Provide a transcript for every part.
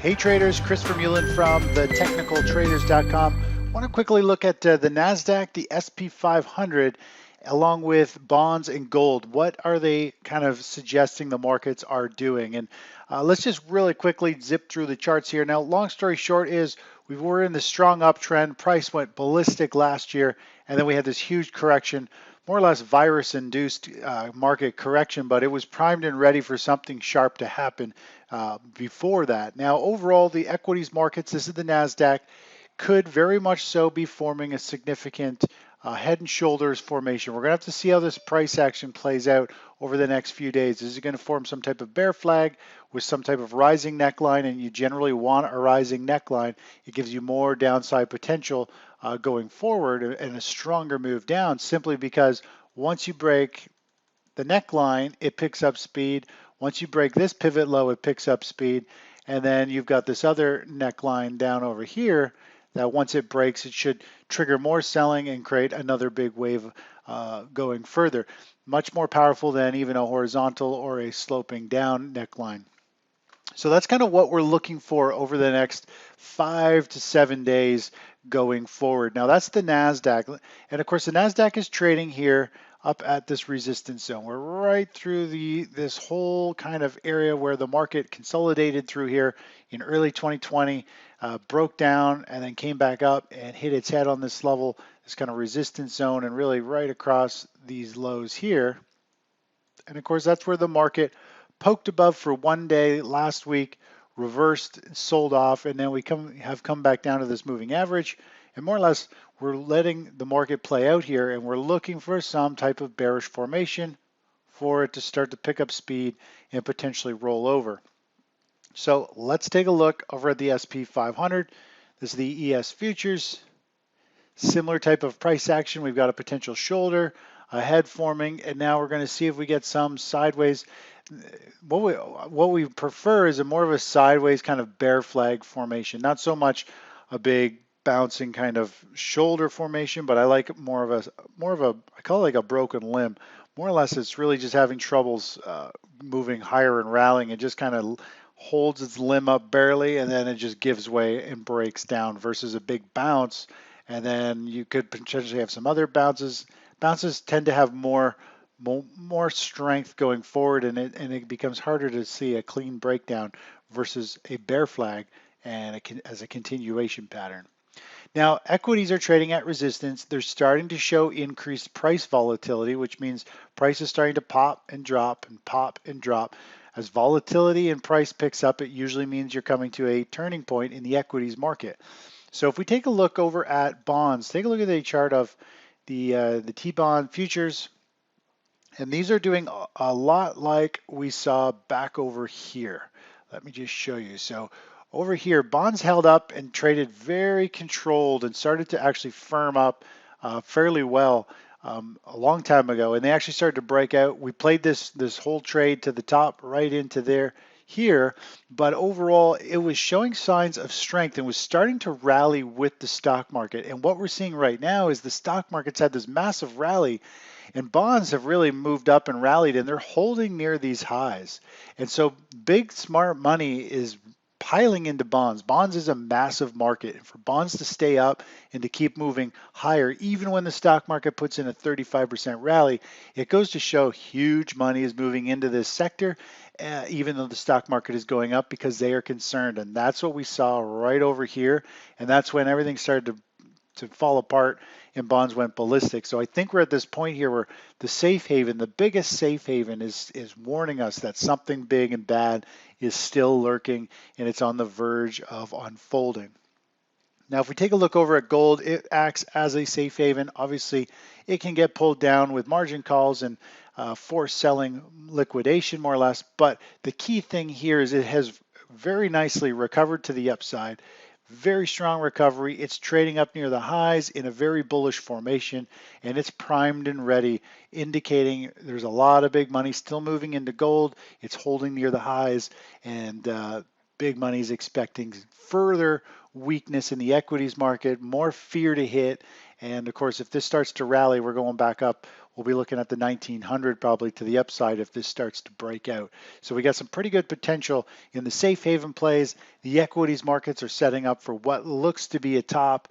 Hey traders, Christopher Mullen from the technicaltraders.com. Want to quickly look at the Nasdaq, the SP500, along with bonds and gold. What are they kind of suggesting the markets are doing? And let's just really quickly zip through the charts here. Now, long story short is we were in the strong uptrend. Price went ballistic last year, and then we had this huge correction, more or less virus-induced market correction, but it was primed and ready for something sharp to happen before that. Now, overall, the equities markets, this is the Nasdaq, could very much so be forming a significant head and shoulders formation. We're going to have to see how this price action plays out over the next few days. Is it going to form some type of bear flag with some type of rising neckline? And you generally want a rising neckline. It gives you more downside potential going forward and a stronger move down, simply because once you break the neckline, it picks up speed. Once you break this pivot low, it picks up speed. And then you've got this other neckline down over here that once it breaks, it should trigger more selling and create another big wave going further. Much more powerful than even a horizontal or a sloping down neckline. So that's kind of what we're looking for over the next 5 to 7 days going forward. Now that's the NASDAQ. And of course, the NASDAQ is trading here up at this resistance zone. We're right through this whole kind of area where the market consolidated through here in early 2020, broke down and then came back up and hit its head on this level, this kind of resistance zone, and really right across these lows here. And of course, that's where the market poked above for one day last week, reversed, sold off, and then we have come back down to this moving average. And more or less, we're letting the market play out here, and we're looking for some type of bearish formation for it to start to pick up speed and potentially roll over. So let's take a look over at the SP500. This is the ES futures. Similar type of price action. We've got a potential shoulder, a head forming, and now we're going to see if we get some sideways. What we prefer is a more of a sideways kind of bear flag formation, not so much a big bouncing kind of shoulder formation, but I like more of a I call it like a broken limb. More or less, it's really just having troubles moving higher and rallying. It just kind of holds its limb up barely, and then it just gives way and breaks down versus a big bounce. And then you could potentially have some other bounces. Bounces tend to have more strength going forward, and it becomes harder to see a clean breakdown versus a bear flag and as a continuation pattern. Now, equities are trading at resistance. They're starting to show increased price volatility, which means price is starting to pop and drop and pop and drop. As volatility and price picks up, it usually means you're coming to a turning point in the equities market. So if we take a look over at bonds, take a look at the chart of the T-bond futures, and these are doing a lot like we saw back over here. Let me just show you. So over here, bonds held up and traded very controlled and started to actually firm up fairly well a long time ago, and they actually started to break out. We played this whole trade to the top right into there here, but overall it was showing signs of strength and was starting to rally with the stock market. And what we're seeing right now is the stock market's had this massive rally, and bonds have really moved up and rallied, and they're holding near these highs. And so big smart money is piling into bonds. Bonds is a massive market, and for bonds to stay up and to keep moving higher, even when the stock market puts in a 35% rally, it goes to show huge money is moving into this sector, even though the stock market is going up, because they are concerned. And that's what we saw right over here, and that's when everything started to fall apart and bonds went ballistic. So I think we're at this point here where the safe haven, the biggest safe haven, is warning us that something big and bad is still lurking, and it's on the verge of unfolding. Now, if we take a look over at gold, it acts as a safe haven. Obviously, it can get pulled down with margin calls and forced selling liquidation, more or less. But the key thing here is it has very nicely recovered to the upside. Very strong recovery. It's trading up near the highs in a very bullish formation, and it's primed and ready, indicating there's a lot of big money still moving into gold. It's holding near the highs, and big money is expecting further weakness in the equities market, more fear to hit. And of course, if this starts to rally, we're going back up we'll be looking at the 1900 probably to the upside if this starts to break out. So we got some pretty good potential in the safe haven plays. The equities markets are setting up for what looks to be a top.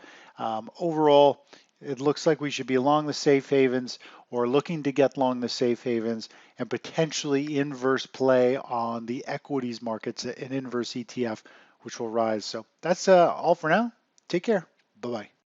Overall, it looks like we should be along the safe havens or looking to get long the safe havens and potentially inverse play on the equities markets, an inverse ETF, which will rise. So that's all for now. Take care. Bye-bye.